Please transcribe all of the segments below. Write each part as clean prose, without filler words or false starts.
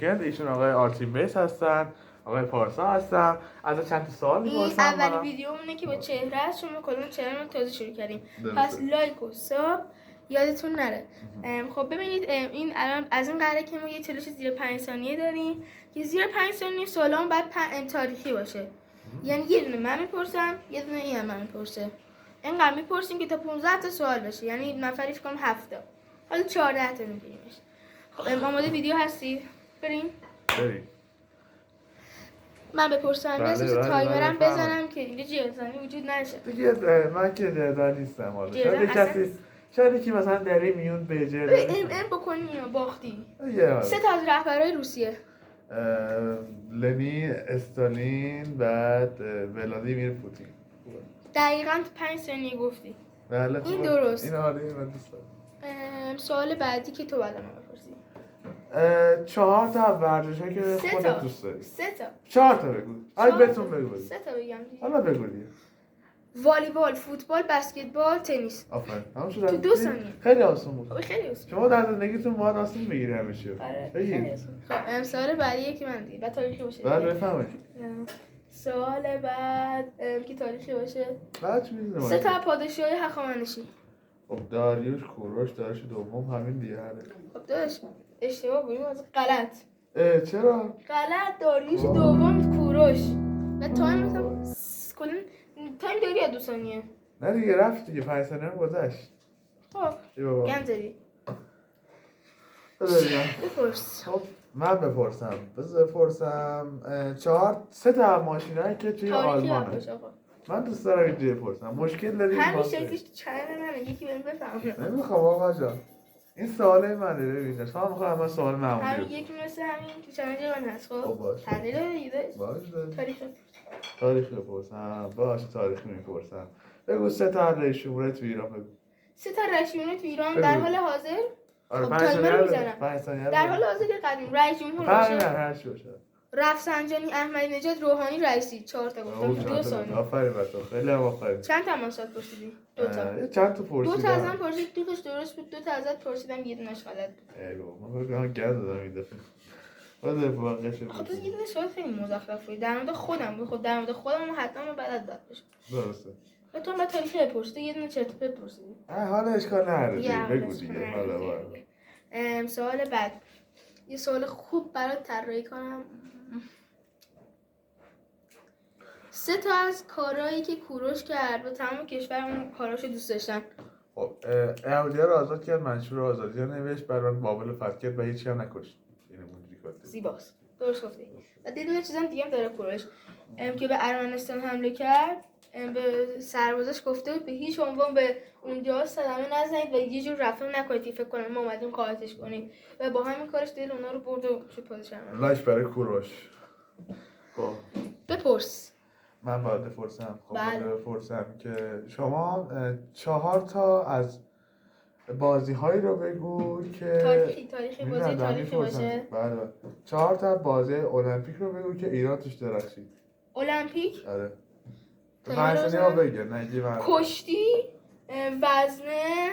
ایشون آقای آرتین بیس هستن، آقای پارسا هستن. از چند تا سوال می‌پرسم. این اولین ویدیومونه که با چهره است، شما کلا چهره رو تازه شروع کردیم. پس لایک و ساب یادتون نره. خب ببینید این الان از این قراره که ما یه چالش زیر 5 ثانیه داریم که زیر 5 ثانیه سوالام باید تاریخی باشه. یعنی یه دونه من میپرسم، یه دونه این من میپرسه. اینقدر میپرسیم که تا 15 تا سوال بشه، یعنی نفری فکر کنم 7 تا. حالا 14 تا میگیریمش. خب آماده ویدیو هستی؟ بریم. من بپرسم بله تایمرم بزنم که اینجا جیرزنی وجود نشه. دیگه من که جیرزن نیستم حالا. شاید یکی مثلا دری میون به جیرزن. این بکنیم یا باختی. 3 تا از رهبرای روسیه. لنین، استالین، بعد ولادیمیر پوتین. دقیقاً 5 ثانیه گفتی. بله این درست. این آره من دوست دارم. سوال بعدی که تو بعد من بپرسی. 4 تا ورزشی که خودت دوست داری. 3 تا. 4 تا بگو. آی بهتون بگو. 3 تا بگم دیگه. حالا بگو دیگه. والیبال، فوتبال، بسکتبال، تنیس. آفرین. تو 2 ثانیه. خیلی آسون بود. خیلی آسون. شما در زندگیتون باید آسون بگیری همیشه. آره. خیلی آسون. خب سوال بعدیه که من دیگه بعد تاریخی باشه. بعد بفهمید. سوال بعد که تاریخی باشه. بعد چی می‌دونم. 3 تا پادشاهی هخامنشی. خب داریوش، کوروش، داریوش دوم همین دیگه هره. خب داداش اشتباه بودیم از غلط. چرا؟ غلط. داریوش دوم، کوروش. و تایم مثلا کلا تایم داری یا 2 ثانیه؟ نه دیگه رفت دیگه 5 ثانیه هم گذشت. خب گم زدی. بپرس. خب من بپرسم. بپرسم 3 تا ماشینایی که توی آلمانه. من دوست دارم اینجوری بپرسم. مشکل داری؟ همین شکلش تو چنل منه، یکی بهم بفهمه. نمیخوام آقا جان. این سواله منه ببینید. شما میخوام من سوال معمولی. همین یکی مثل همین تو چنل من هست. خب باشه. تحلیل دیده. باشه. تاریخ بپرسم. باشه تاریخی میپرسم. بگو 3 تا رئیس جمهور تو ایران بگو. 3 تا رئیس جمهور تو ایران در حال حاضر. آره خب تایمر میزنم. در حال حاضر قدیم رئیس جمهور باشه. رفسنجانی، احمدی نژاد، روحانی، رئیسی. 4 تا گفتم 2 ثانیه. آفرین بچه‌ها خیلی آفرین. چند تا من سوال پرسیدی؟ 2 تا. چند تا پرسیدم؟ 2 تا ازم پرسید، 2 تاش درست بود، 2 تا ازت پرسیدم، یه دونهش غلط بود. ای بابا من فکر کنم گز دادم این دفعه. بعد واقعش بود. خب تو یه دونه سوال خیلی مزخرف بود. در مورد خودم بود. خب در مورد خودم حتما بلد باشه. درسته. و تو بعد تاریخ بپرسی، یه دونه چرت بپرسیدی. حالا اشکال نداره. بگو دیگه. حالا سوال بعد. یه سوال خوب برات طراحی کنم. 3 تا از کارهایی که کوروش کرد و تمام کشورمون کاراشو دوست داشتن. خب یهودی‌ها رو آزاد کرد، منشور آزادی رو نوشت، برای بابل فتح کرد و هیچی هم نکشت. اینو اونجوری کرد. زیباست. درست گفتی. و دیدن چیزام دیگه هم داره کوروش که به ارمنستان حمله کرد، به سربازاش گفته به هیچ عنوان به اونجا صدمه نزنید و یه جور رفتار نکنید، فکر کنم ما اومدیم قاطعش کنیم و با همین کارش دل اونا رو برد و شد پادشاه. لاش برای کوروش. خب بپرس. من باید بپرسم. خب بله. بپرسم که شما 4 تا از بازی هایی رو بگو که تاریخی بازی تاریخی باشه. بله 4 تا بازی المپیک رو بگو که ایران توش درخشید. المپیک؟ آره. تو 5 ثانیه بگو نگی من. کشتی، وزنه،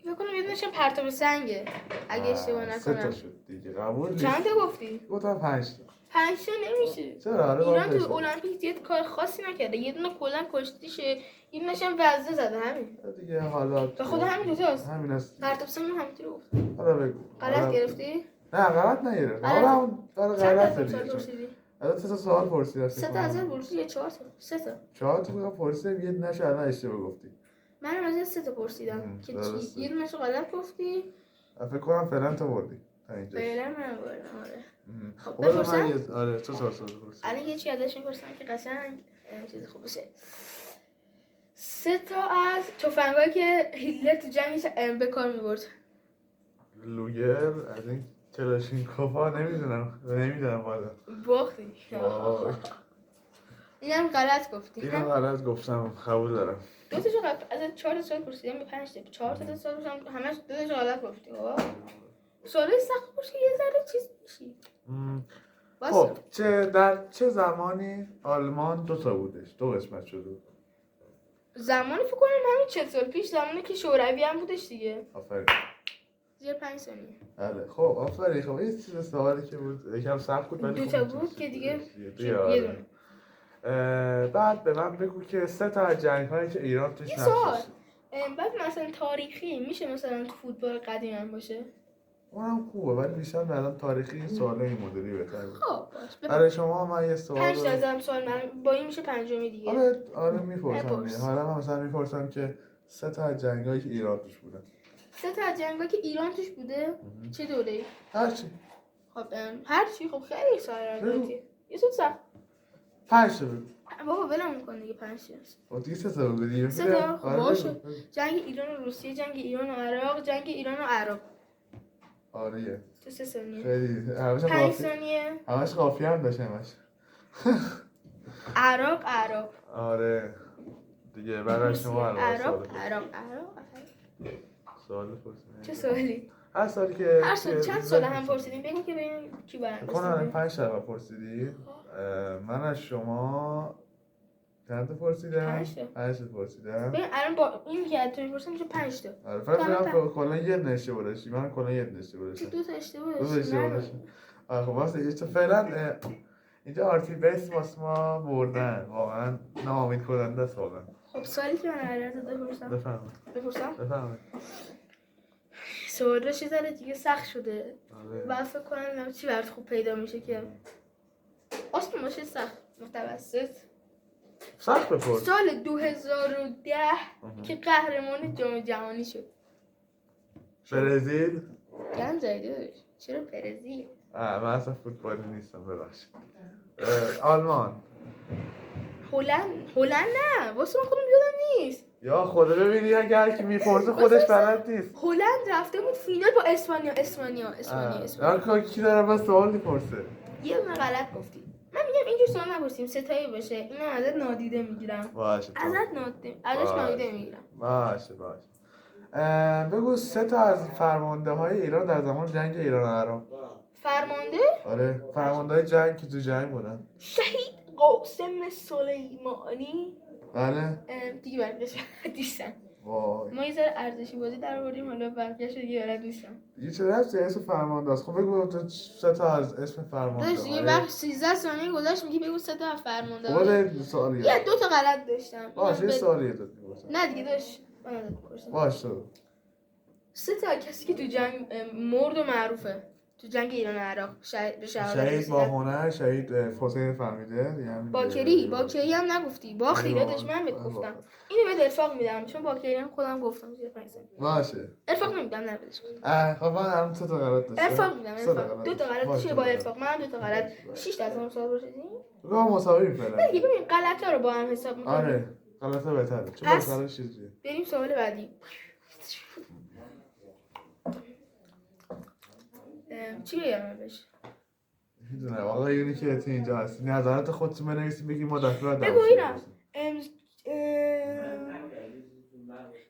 فکر کنم یه دونه‌ش پرتاب سنگه اگه اشتباه نکنم. 3 تا شد دیگه قبول نیست. چند تا گفتی؟ گفتم 5 تا. 5 تا نمیشه. چرا؟ ایران تو المپیک زیاد کار خاصی نکرده. یه دونه کلا کشتیشه، یه دونه‌ش هم وزنه زده همین. دیگه حالا به خود همین دو تاست. همین است. پرتاب سنگ همینطوری گفت. حالا بگو. غلط گرفتی؟ نه غلط نگرفت. حالا اون غلط سوال پرسیدی؟ الان 3 تا سوال پرسیدم. 3 تا ازت پرسیدی یا 4 تا؟ 3 تا. 4 تا بگم پرسیدم یه دونه‌ش الان اشتباه گفتی. من ازت 3 تا پرسیدم که یه دونه‌ش غلط گفتی. فکر کنم فعلا تو بردی. فعلا من بردم آره. خب بپرسم. آره تو سوال پرسید. الان یه چیزی ازش می‌پرسم که قشنگ چیز خوب بشه. 3 تا از تفنگایی که هیتلر تو جنگش به کار می‌برد. لوگر از این کلاشینکوفا نمیدونم والا. باختی. اینم غلط گفتی. اینم غلط گفتم قبول دارم. 2 تاشو از 4 تا سوال پرسیدم به 5 تا. 4 تا سوال پرسیدم همش 2 تاشو غلط گفتی. سوال سخت باشه یه ذره چیز میشی. خب در چه زمانی آلمان 2 تا بودش؟ 2 قسمت شده. زمانی فکر کنم همین 40 سال پیش، زمانی که شوروی هم بودش دیگه. آفرین. زیر 5 ثانیه. آره خب آفرین. خب این چیز سوالی که بود یکم سخت بود ولی دو تا بود که دیگه یه دونه. بعد به من بگو که 3 تا از جنگ‌هایی که ایران توش نقش داشت. بعد مثلا تاریخی میشه مثلا تو فوتبال قدیم هم باشه؟ اونم خوبه ولی بیشتر بعدم تاریخی سوال این مدلی بهتره. خب باش. برای شما من یه سوال 5 تا ازم سوال من با این میشه پنجمی دیگه. آره میپرسم دیگه. حالا من مثلا میپرسم که 3 تا از جنگ‌هایی که ایران توش بودن. 3 تا از جنگایی که ایران توش بوده؟ چه دوره‌ای؟ هرچی. خب هرچی. خب خیلی سوالاتی. یه سخت. 5 تا بود. بابا ولم می‌کن دیگه 5 تا. خب دیگه 3 تا بود دیگه. 3 تا باشه. جنگ ایران و روسیه، جنگ ایران و عراق، جنگ ایران و عراق. آره. تو 3 ثانیه. خیلی 5 ثانیه. همش قافیه هم داشت همش. عراق. آره. دیگه برای شما عراق. سوال پرسیدم. چه سوالی؟ هر سالی که چند سال هم پرسیدیم بگو که ببینیم کی برنده. کنم 5 تا پرسیدی. من از شما چند تا پرسیدم؟ 5 تا پرسیدم. ببین الان با این که تو میپرسم میشه 5 تا. آره فقط کلا یه اشتباه داشتی. من کلا یه اشتباه داشتم. دو تا اشتباه داشتم. آره خب واسه چه فعلا اینجا آرتی بیس واسه ما بردن. واقعا ناامید کننده است واقعا. خب سوالی که من ازت بپرسم. بفرمایید. سوال چیز دیگه سخت شده. آره. بعد فکر کنم چی برات خوب پیدا میشه که آسون باشه سخت متوسط. سخت بپرس. سال 2010 که قهرمان جام جهانی شد. برزیل؟ گن زایده چرا برزیل؟ من اصلا فوتبالی نیستم ببخشید. آلمان. هلند نه واسه من خودم یادم نیست. یا خدا ببینی اگر کی میپرسه خودش بلد نیست. هلند رفته بود فینال با اسپانیا. آره کی داره من سوال میپرسه؟ یه دونه غلط گفتی. من میگم اینجور سوال نپرسیم ستایی باشه. اینو ازت نادیده میگیرم. باشه. ازش نادیده میگیرم. باشه. بگو 3 تا از فرمانده های ایران در زمان جنگ ایران و عراق. فرمانده؟ آره فرمانده های جنگ که تو جنگ بودن. شهید قاسم سلیمانی. بله. دیگه برگشت دوستم. وای. ما یه ذره ارزشی بازی در آوردیم حالا برگشت دیگه برای دوستم. دیگه چه رفتی اسم فرمانده است؟ خب بگو تو 3 تا از اسم فرمانده. داشت یه وقت 13 ثانیه گذشت میگی بگو 3 تا از فرمانده. خب سوالیه. یه 2 تا غلط داشتم. باشه سوالیه داد می‌پرسم. نه دیگه داشت. من ازت می‌پرسم. باشه. 3 تا کسی که تو جنگ مرد و معروفه. تو جنگ ایران و عراق شهید با هنر، شهید حسین فهمیده یعنی باکری هم نگفتی. باخری دادش من بهت گفتم. اینو به ارفاق میدم چون باکری هم خودم گفتم زیر 5 ثانیه. باشه. ارفاق نمیدم نبودش. خب من الان 3 تا غلط داشتم. ارفاق میدم. 2 تا غلط چیه با ارفاق؟ من 2 تا غلط 6 تا از اون سوال پرسیدیم. رو مساوی فعلا. دیگه ببین غلطا رو با هم حساب می‌کنیم. آره غلطا بهتره. چون مثلا چیزیه. بریم سوال بعدی. چی بگم بهش؟ میدونم واقعا اینی که تو اینجا هستی نظرات خودتون بنویسید بگید ما دفعه بعد بگو اینم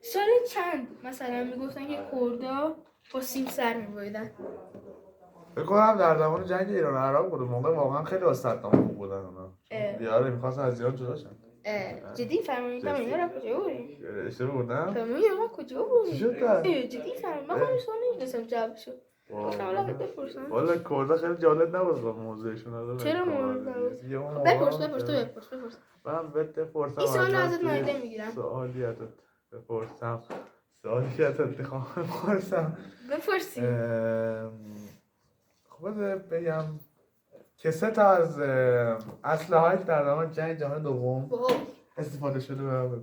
سال چند مثلا میگفتن که کردا با سیم سر میبایدن؟ فکر کنم در زمان جنگ ایران و عراق بود. موقع واقعا خیلی استادام خوب بودن اونا. دیاره می‌خواستن از ایران جدا شن. جدی فرمایید من اینا رو کجا بودی؟ اشتباه بودم؟ فرمایید ما کجا بودی؟ چی شد؟ جدی فرمایید من خودم سوال نمی‌دونستم جوابشو. حالا بپرسم. والا کردا خیلی جالب نبود با موضوعشون. چرا مورد نبود؟ بپرس. من بهت بپرسم. این سوال ازت نادیده میگیرم. سوالی ازت بپرسم. بپرسی. خب بگم که 3 تا از اسلحه‌ای که در زمان جنگ جهانی دوم استفاده شده به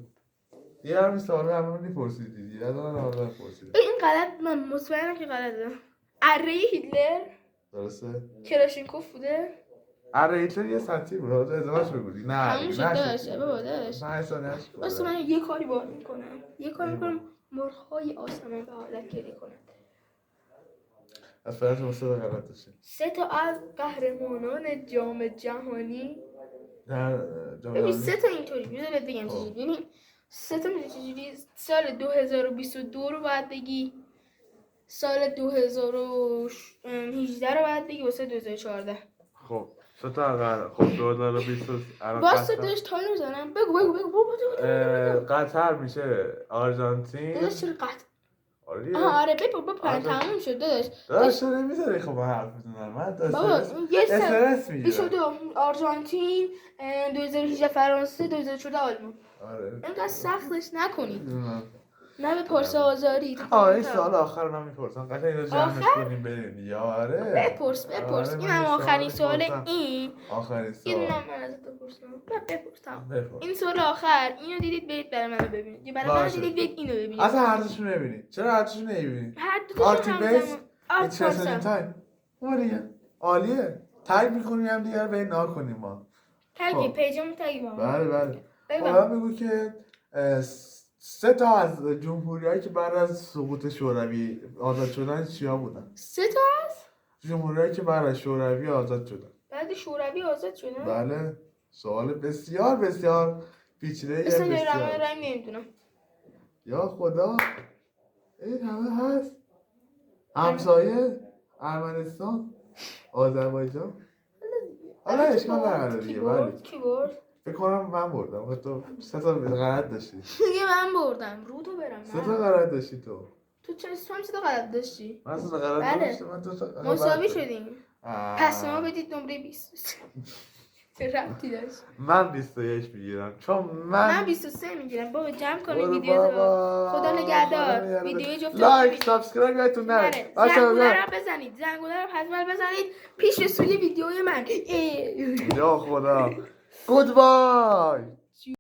یه همین سوال همون میپرسیدی دیگه. از اون رو پرسیدم. این غلط من مطمئنم که غلطه. اره هیتلر درسته؟ کلاشینکوف بوده؟ اره هیتلر یه سطحی بود. ازدواج بگودی. نه همون شد داشته بابا داشت. نه اصلا بس من یه کاری باید میکنم. مرغ‌های آسمان به حالت گری کنند. از فرانسه مستد غلط داشتیم. 3 تا از قهرمانان جام جهانی. در جام جهانی 3 تا اینطوری بذار بگم چجوری. ببین 3 تا میشه چجوری سال 2022 رو باید بگی. سال 2018 رو باید بگی واسه 2014. خب 3 تا خب 2020 واسه داش تایم میزنم. بگو. قطر میشه آرژانتین. چرا قطر؟ آره آره بپر تموم شد داداش. داداش تو نمیذاری خب من حرف بزنم. من بابا یه استرس میگیرم. شد آرژانتین 2018 فرانسه 2014 آلمان. آره اینقدر سختش نکنید. نه به پرس آزاری. این سوال آخر من میپرسم قطعا اینو جمعش کنیم بریم دیگه. آره بپرس این هم آخرین سوال. این آخرین سوال این من ازت بپرسم. بپرس. این سوال آخر اینو دیدید برید برای منو ببینید. برای من دیدید برید اینو ببینید. اصلا هر دوشون ببینید. چرا هر دوشون نمیبینید؟ هر دوشون هم بیس آرت تایم دیگه عالیه. تگ میکنیم هم دیگه به نار کنیم ما. تگی پیجمون تگی با بله حالا میگو که 3 تا از جمهوری‌هایی که بعد از سقوط شوروی آزاد شدن چیا بودن؟ 3 تا از جمهوری‌هایی که بعد از شوروی آزاد شدن. بعد شوروی آزاد شدن؟ بله. سوال بسیار پیچیده اسم رنگ نمیدونم. یا خدا این همه هست. همسایه ارمنستان آذربایجان. حالا اشکال نداره دیگه. کی برد؟ فکر کنم من بردم. تو 3 تا غلط داشتی. دیگه من بردم. رو تو برم. 3 تا غلط داشتی تو. تو چه 3 تا غلط داشتی؟ من 3 تا غلط داشتم. من 2 تا مساوی شدیم. پس ما بدید نمره 20. چه ربطی داشت؟ من 21 میگیرم چون من 23 میگیرم. بابا جمع کنید ویدیو رو. خدا نگهدار. ویدیو جفت لایک سابسکرایب یادتون نره. زنگوله رو بزنید. زنگوله رو حتما بزنید پیش سوی ویدیوی من. یا خدا. گودبای.